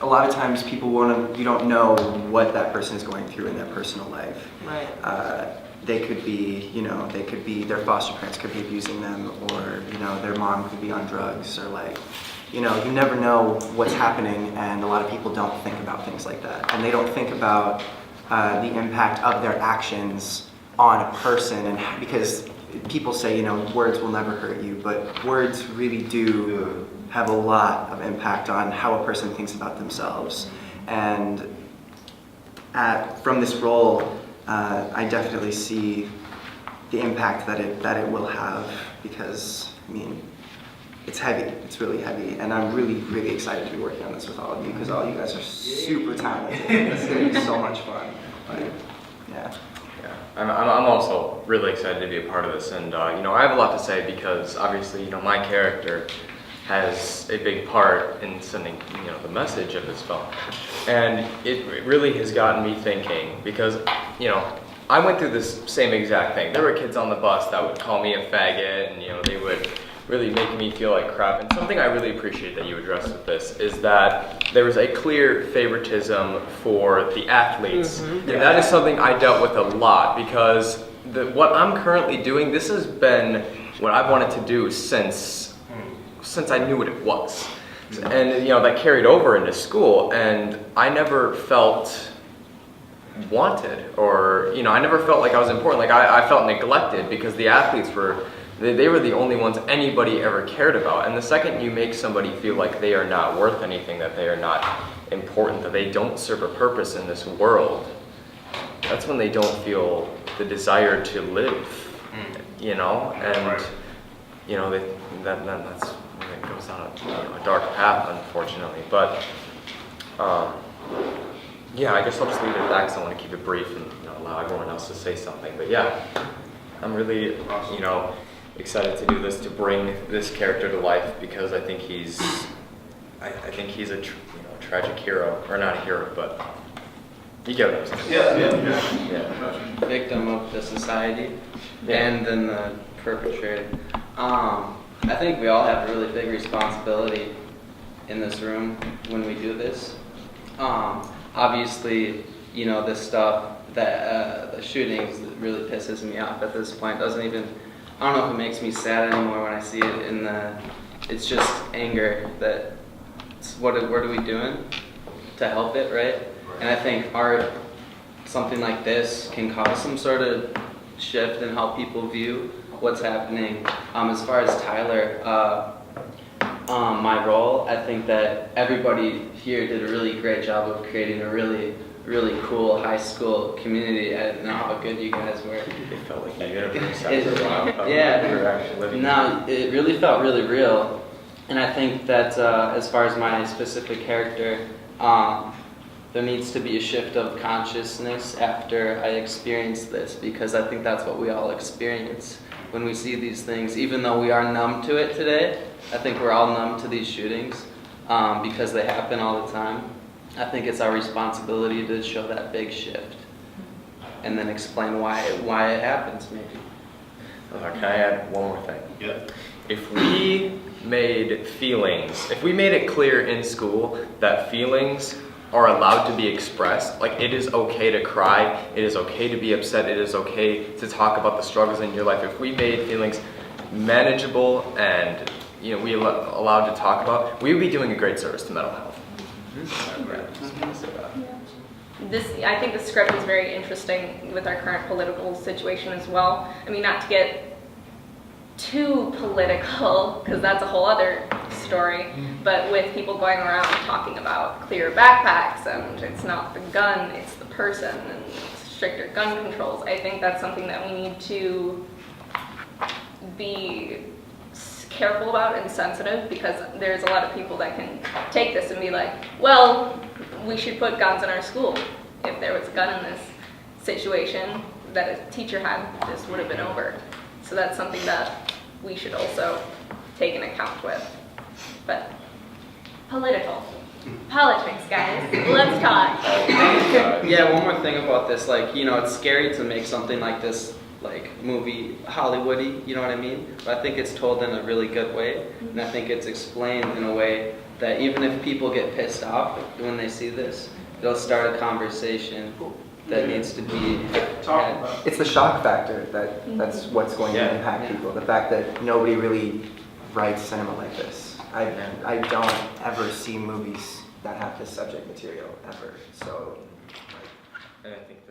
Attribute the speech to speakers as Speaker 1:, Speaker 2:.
Speaker 1: a lot of times people you don't know what that person is going through in their personal life.
Speaker 2: Right.
Speaker 1: They could be, their foster parents could be abusing them, or, their mom could be on drugs, or you never know what's happening, and a lot of people don't think about things like that. And they don't think about the impact of their actions on a person, and because people say, words will never hurt you, but words really do have a lot of impact on how a person thinks about themselves. And from this role, I definitely see the impact that it will have, because it's heavy. It's really heavy, and I'm really, really excited to be working on this with all of you, because all you guys are super talented. It's going to be so much fun. Yeah.
Speaker 3: I'm also really excited to be a part of this, and I have a lot to say, because obviously my character has a big part in sending the message of this film, and it really has gotten me thinking, because I went through this same exact thing. There were kids on the bus that would call me a faggot, and they would really make me feel like crap. And something I really appreciate that you addressed with this is that there was a clear favoritism for the athletes. Mm-hmm. And that is something I dealt with a lot, because what I'm currently doing, this has been what I've wanted to do since I knew what it was. And that carried over into school, and I never felt wanted, or I never felt like I was important. Like I felt neglected, because the athletes were they were the only ones anybody ever cared about. And the second you make somebody feel like they are not worth anything, that they are not important, that they don't serve a purpose in this world, that's when they don't feel the desire to live. And that's it goes down a dark path, unfortunately. But I guess I'll just leave it at that, because I want to keep it brief and allow everyone else to say something. But yeah, I'm really excited to do this, to bring this character to life, because I think he's a tragic hero, or not a hero, but you get what I'm saying.
Speaker 2: Yeah. Victim of the society, and then the perpetrator. I think we all have a really big responsibility in this room when we do this. Obviously, this stuff, that the shootings, really pisses me off at this point. I don't know if it makes me sad anymore when I see it it's just anger that, what are we doing to help it, right? And I think art, something like this, can cause some sort of shift and help people view what's happening. As far as Tyler, my role, I think that everybody here did a really great job of creating a really, really cool high school community. I didn't know how good you guys were.
Speaker 3: It felt like you had for a while.
Speaker 2: Yeah.
Speaker 3: You were actually living.
Speaker 2: No, it really felt really real. And I think that as far as my specific character, there needs to be a shift of consciousness after I experience this, because I think that's what we all experience when we see these things. Even though we are numb to it today, I think we're all numb to these shootings because they happen all the time. I think it's our responsibility to show that big shift and then explain why it happens, maybe.
Speaker 3: Can I add one more thing?
Speaker 4: Yeah.
Speaker 3: If we made it clear in school that feelings are allowed to be expressed, like it is okay to cry, it is okay to be upset, it is okay to talk about the struggles in your life. If we made feelings manageable and we allowed to talk about, we would be doing a great service to mental health.
Speaker 5: I think the script is very interesting with our current political situation as well. I mean, not to get too political, because that's a whole other story, but with people going around talking about clear backpacks, and it's not the gun, it's the person, and stricter gun controls, I think that's something that we need to be careful about and sensitive, because there's a lot of people that can take this and be like, well, we should put guns in our school. If there was a gun in this situation that a teacher had, this would have been over. So that's something that we should also take an account with. But politics, guys, let's talk.
Speaker 2: Yeah, one more thing about this, it's scary to make something like this, movie Hollywoody, you know what I mean? But I think it's told in a really good way, and I think it's explained in a way that even if people get pissed off when they see this, it'll start a conversation that needs to be had.
Speaker 1: It's the shock factor that's what's going
Speaker 3: Yeah.
Speaker 1: to impact
Speaker 2: Yeah.
Speaker 1: people. The fact that nobody really writes cinema like this. I don't ever see movies that have this subject material ever. So.
Speaker 3: And I think